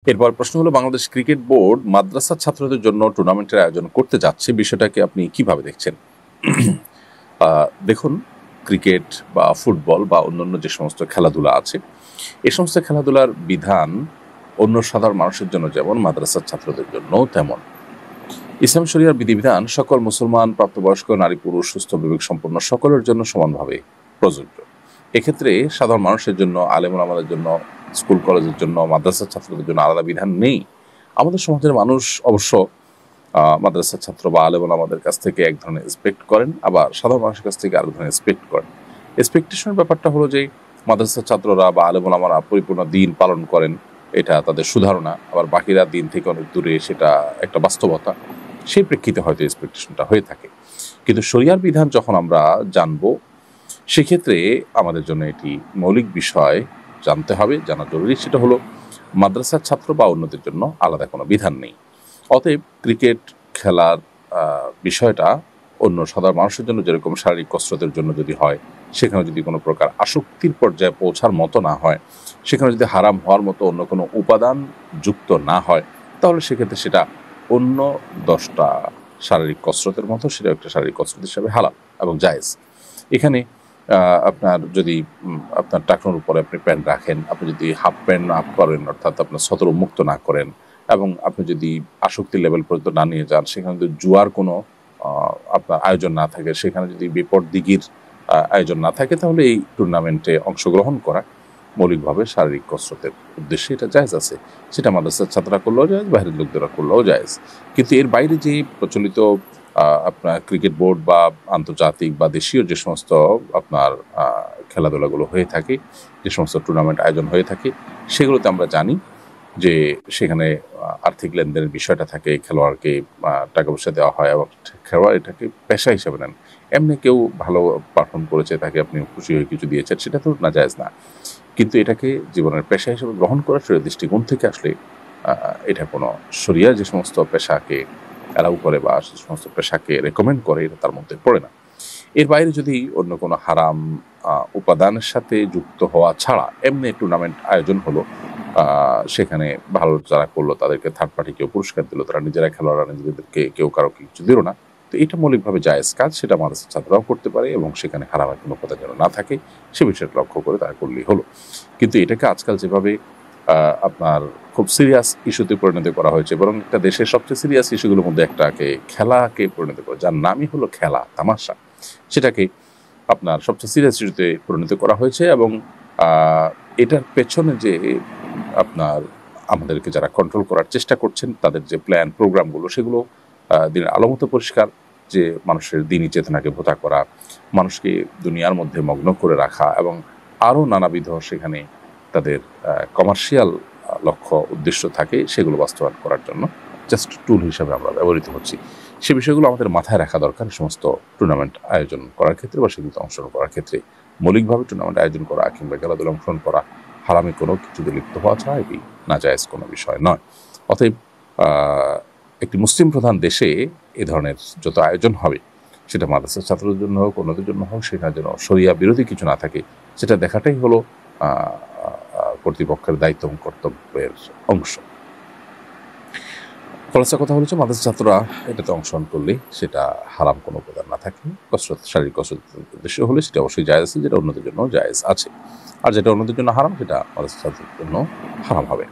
এরপর প্রশ্ন হলো, বাংলাদেশ ক্রিকেট বোর্ড মাদ্রাসার ছাত্রদের জন্য টুর্নামেন্টের আয়োজন করতে যাচ্ছে, বিষয়টাকে আপনি কিভাবে দেখছেন? দেখুন, ক্রিকেট বা ফুটবল বা অন্যান্য যে সমস্ত খেলাধুলা আছে, এই সমস্ত খেলাধুলার বিধান অন্য সাধারণ মানুষের জন্য যেমন, মাদ্রাসার ছাত্রদের জন্য তেমন। ইসলাম শরিয়ার বিধিবিধান সকল মুসলমান, প্রাপ্তবয়স্ক, নারী পুরুষ, সুস্থ বিবেক সম্পন্ন সকলের জন্য সমানভাবে প্রযোজ্য। এক্ষেত্রে সাধারণ মানুষের জন্য, আলেম ওলামাদের জন্য, স্কুল কলেজের জন্য, মাদ্রাসার ছাত্রদের জন্য আলাদা বিধান নেই। আমাদের সমাজের মানুষ অবশ্য মাদ্রাসার ছাত্র বা আলেম ওলামাদের কাছ থেকে এক ধরনের এক্সপেক্ট করেন, আবার সাধারণ মানুষের কাছ থেকে আরেক ধরনের এক্সপেক্ট করেন। এক্সপেকটেশনের ব্যাপারটা হলো যে মাদ্রাসার ছাত্ররা বা আলেম ওলামারা পরিপূর্ণ দিন পালন করেন, এটা তাদের সুধারণা, আবার বাকিরা দিন থেকে অনেক দূরে, সেটা একটা বাস্তবতা। সেই প্রেক্ষিতে হয়তো এক্সপেকটেশনটা হয়ে থাকে। কিন্তু শরিয়ার বিধান যখন আমরা জানবো, সেক্ষেত্রে আমাদের জন্য এটি মৌলিক বিষয় জানতে হবে, জানা জরুরি। সেটা হলো, মাদ্রাসার ছাত্র বা অন্যদের জন্য আলাদা কোনো বিধান নেই। অতএব ক্রিকেট খেলার বিষয়টা অন্য সাধারণ মানুষের জন্য যেরকম শারীরিক কসরতের জন্য যদি হয়, সেখানে যদি কোনো প্রকার আসক্তির পর্যায়ে পৌঁছার মতো না হয়, সেখানে যদি হারাম হওয়ার মতো অন্য কোনো উপাদান যুক্ত না হয়, তাহলে সেক্ষেত্রে সেটা অন্য 10টা শারীরিক কসরতের মতো, সেটা একটা শারীরিক কসরত হিসাবে হালাল এবং জায়েজ। এখানে আপনার যদি আপনার টাকনোর উপরে আপনি প্যান্ট রাখেন, আপনি যদি হাফ প্যান্ট না করেন, অর্থাৎ আপনার সতর উন্মুক্ত না করেন, এবং আপনি যদি আসক্তির লেভেল পর্যন্ত না নিয়ে যান, সেখানে যদি জুয়ার কোনো আপনার আয়োজন না থাকে, সেখানে যদি বিপদ দিঘির আয়োজন না থাকে, তাহলে এই টুর্নামেন্টে অংশগ্রহণ করা মৌলিকভাবে শারীরিক কসরতের উদ্দেশ্যে এটা জায়েজ আছে। সেটা মাদ্রাসার ছাত্ররা করলেও জায়েজ, বাইরের লোকদেরা করলেও জায়েজ। কিন্তু এর বাইরে যে প্রচলিত আপনার ক্রিকেট বোর্ড বা আন্তর্জাতিক বা দেশীয় যে সমস্ত আপনার খেলাধুলাগুলো হয়ে থাকে, যে সমস্ত টুর্নামেন্ট আয়োজন হয়ে থাকে, সেগুলোতে আমরা জানি যে সেখানে আর্থিক লেনদেনের বিষয়টা থাকে, খেলোয়াড়কে টাকা পয়সা দেওয়া হয়, এবং খেলোয়াড় এটাকে পেশা হিসেবে নেন। এমনি কেউ ভালো পারফর্ম করেছে, তাকে আপনি খুশি হয়ে কিছু দিয়েছেন, সেটা তো নাজায়েজ না। কিন্তু এটাকে জীবনের পেশা হিসেবে গ্রহণ করার শরীয়ত দৃষ্টিকোণ থেকে আসলে এটা কোনো শরিয়া যে সমস্ত পেশাকে অ্যালাউ করে বা সে সমস্ত পেশাকে রেকমেন্ড করে, এটা তার মধ্যে পড়ে না। এর বাইরে যদি অন্য কোনো হারাম উপাদানের সাথে যুক্ত হওয়া ছাড়া এমনি টুর্নামেন্ট আয়োজন হলো, সেখানে ভালো যারা করলো তাদেরকে থার্ড পার্টি কেউ পুরস্কার দিল, তারা নিজেরা খেলোয়াড়রা নিজেদেরকে কেউ কারো কিছু দিল না, তো এটা মৌলিকভাবে জায়েজ কাজ, সেটা মাদ্রাসার ছাত্ররাও করতে পারে, এবং সেখানে হারামের কোনো উপাদান যেন না থাকে সে বিষয়টা লক্ষ্য করে তারা করলেই হলো। কিন্তু এটাকে আজকাল যেভাবে আপনার খুব সিরিয়াস ইস্যুতে পরিণত করা হয়েছে, বরং একটা দেশের সবচেয়ে সিরিয়াস ইস্যুগুলোর মধ্যে একটাকে খেলাকে পরিণত করা, যার নামই হলো খেলা, তামাশা, সেটাকে আপনার সবচেয়ে সিরিয়াস ইস্যুতে পরিণত করা হয়েছে। এবং এটার পেছনে যে আপনার আমাদেরকে যারা কন্ট্রোল করার চেষ্টা করছেন, তাদের যে প্ল্যান প্রোগ্রামগুলো, সেগুলো দিনের আলোমতো পরিষ্কার, যে মানুষের দিনী চেতনাকে ভোতা করা, মানুষকে দুনিয়ার মধ্যে মগ্ন করে রাখা, এবং আরও নানাবিধ সেখানে তাদের কমার্শিয়াল লক্ষ্য উদ্দেশ্য থাকে, সেগুলো বাস্তবায়ন করার জন্য জাস্ট টুল হিসাবে আমরা ব্যবহৃত হচ্ছি। সে বিষয়গুলো আমাদের মাথায় রাখা দরকার সমস্ত টুর্নামেন্ট আয়োজন করার ক্ষেত্রে বা সেগুলোতে অংশগ্রহণ করার ক্ষেত্রে। মৌলিকভাবে টুর্নামেন্ট আয়োজন করা কিংবা খেলাধুলা অংশগ্রহণ করা হারামে কোনো কিছুতে লিপ্ত হওয়া ছাড়া এটি নাজায়েজ কোনো বিষয় নয়। অতএব একটি মুসলিম প্রধান দেশে এ ধরনের যত আয়োজন হবে, সেটা মাদ্রাসার ছাত্রদের জন্য হোক, অন্যদের জন্য হোক, সেটা যেন শরিয়া বিরোধী কিছু না থাকে, সেটা দেখাটাই হলো কর্তৃপক্ষের দায়িত্ব এবং কর্তব্যের অংশ। খোলাসা কথা হচ্ছে, মাদ্রাসা ছাত্ররা এটাতে অংশগ্রহণ করলে সেটা হারাম কোনো উপাদান না থাকে, কসরত, শারীরিক কসরতের উদ্দেশ্য হলে সেটা অবশ্যই জায়েজ আছে, যেটা অন্যদের জন্য জায়েজ আছে। আর যেটা অন্যদের জন্য হারাম, সেটা মাদ্রাসা ছাত্রদের জন্য হারাম হবে।